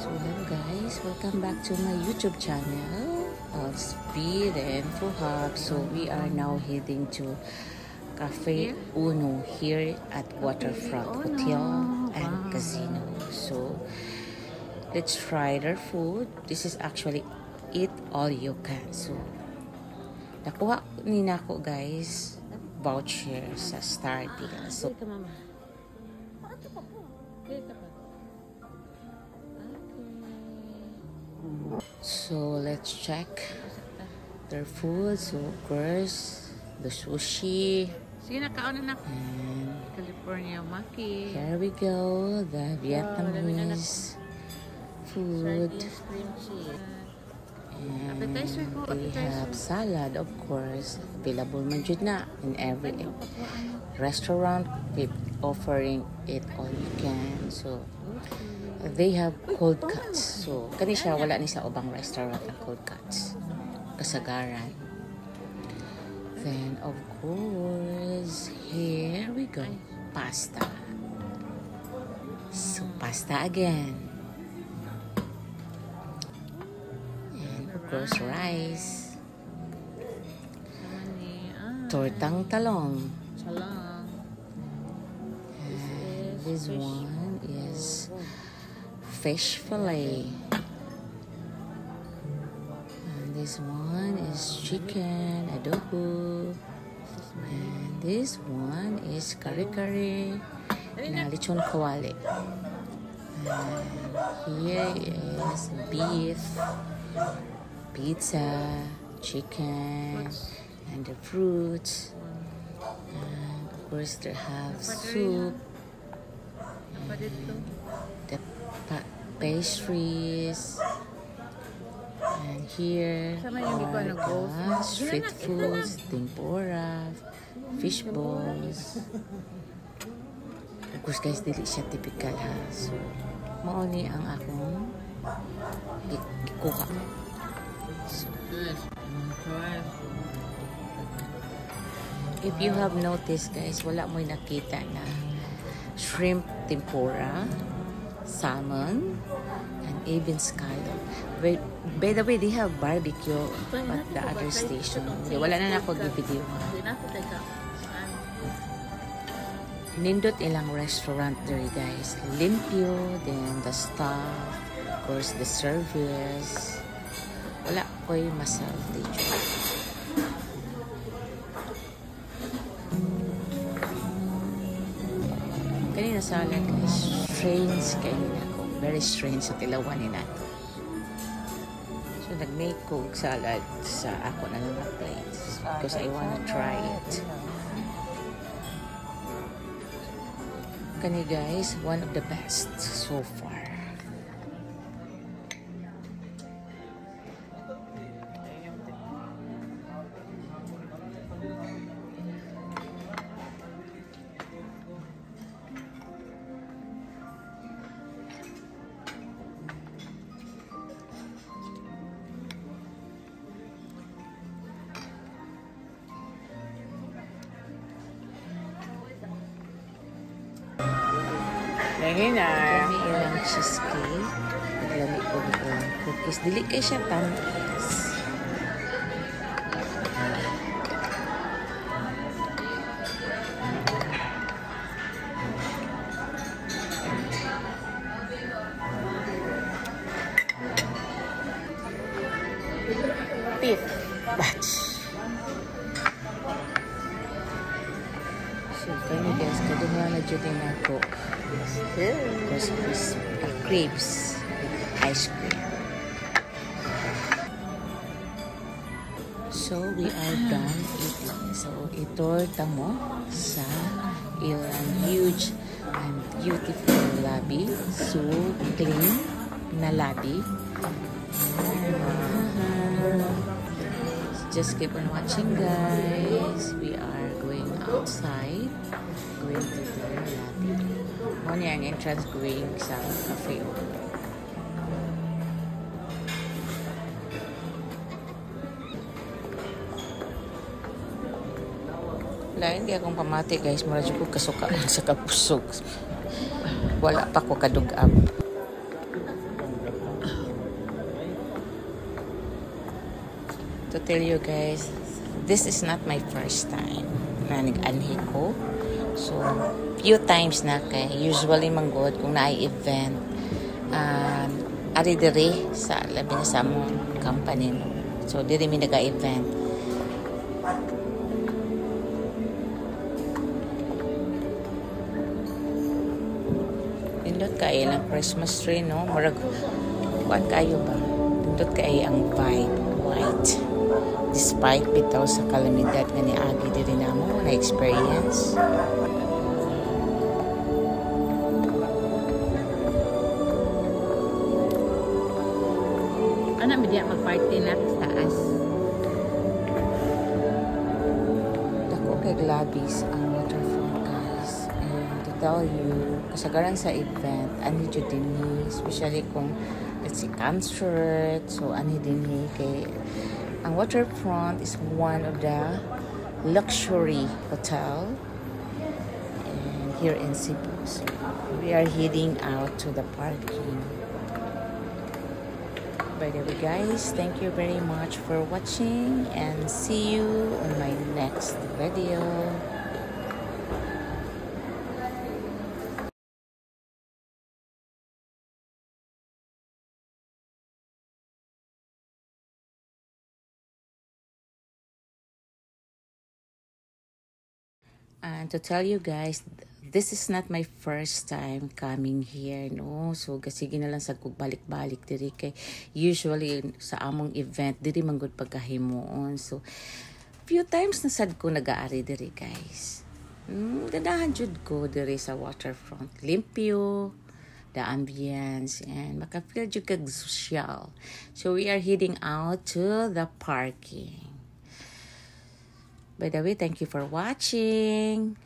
So hello guys, welcome back to my YouTube channel, Speed and Fuhab. So we are now heading to Cafe Uno here at Waterfront Hotel and Casino. So let's try their food. This is actually eat all you can. So nakuha ni nako guys voucher sa Star Deal. So let's check their food. So of course the sushi. Sige na, kaon na. California Maki. Here we go, the Vietnamese food. Cream cheese. And they have salad, of course. Available man jud na in every restaurant. They offering it all you can. So they have cold cuts. So kani siya wala ni sa ubang restaurant ang cold cuts. Kasagaran. Then of course, here we go. Pasta. So pasta again. Of course, rice. Tortang talong. And this one is fish fillet. And this one is chicken adobo. And this one is kare-kare na lechon kawali. And here is beef, pizza, chicken, and the fruits, and of course they have soup, and the pastries, and here are the street foods, tempura, fish balls. Of course guys, dili siya typical ha. So mao ni ang akong gikuha. So, if you have noticed guys, wala mo'y nakita na shrimp tempura, salmon, and even scallop. By the way, they have barbecue at the other station. Wala na ako gi-video. Nindot ilang restaurant there guys. Limpyo, then the staff, of course the service. Wala ko'y masaldi dyan. Kanina salad guys, strange kanina ko. Very strange sa tilawan ni nato. So nag-make ko salad sa ako na lang na plates because I wanna try it. Kani guys, one of the best so far. Kami ilang cheesecake. Naglami ko ilang cookies. Dili kay siya tamis. Fifth batch. So kami guys, kadungan na dyan din ako. Because it's crepes with ice cream. So we are done eating. So ito tamo sa ilang huge and beautiful lobby. So clean na lobby. Just keep on watching guys. We are going outside, going to the lobby. Muna ang entrance going sa cafe. Lain kaya akong pamati guys, mura ko kasuka sa kapusog. Wala pa ko kadugab. To tell you guys, this is not my first time na nag-anhi ko. So, few times na kay usually manggod kung na-event ari diri sa labi na sa among company no. So, diri mi naga-event. Nindot kay lang Christmas tree no. Murag kuan kayo ba? Nindot kay ang vibe white. Despite bitaw sa kalamidad nga niagi diri namo na experience. Ano media mag-party na sa taas? Dako kay Glabis ang waterfront guys. And to tell you, kasagaran sa event, ani jud dinhi, especially kung let's say concert, so ani dinhi kay ang waterfront is one of the luxury hotel and here in Cebu. So we are heading out to the parking. By the way guys, thank you very much for watching and see you on my next video. And to tell you guys, this is not my first time coming here, no? So, sige na lang sa balik-balik diri kay usually sa among event, diri man gud pagkahimuon. So, few times na sad ko nag-aari diri, guys. Ganahan jud ko diri sa waterfront. Limpyo, the ambience, and maka-feel jud kag social. So, we are heading out to the parking. By the way, thank you for watching.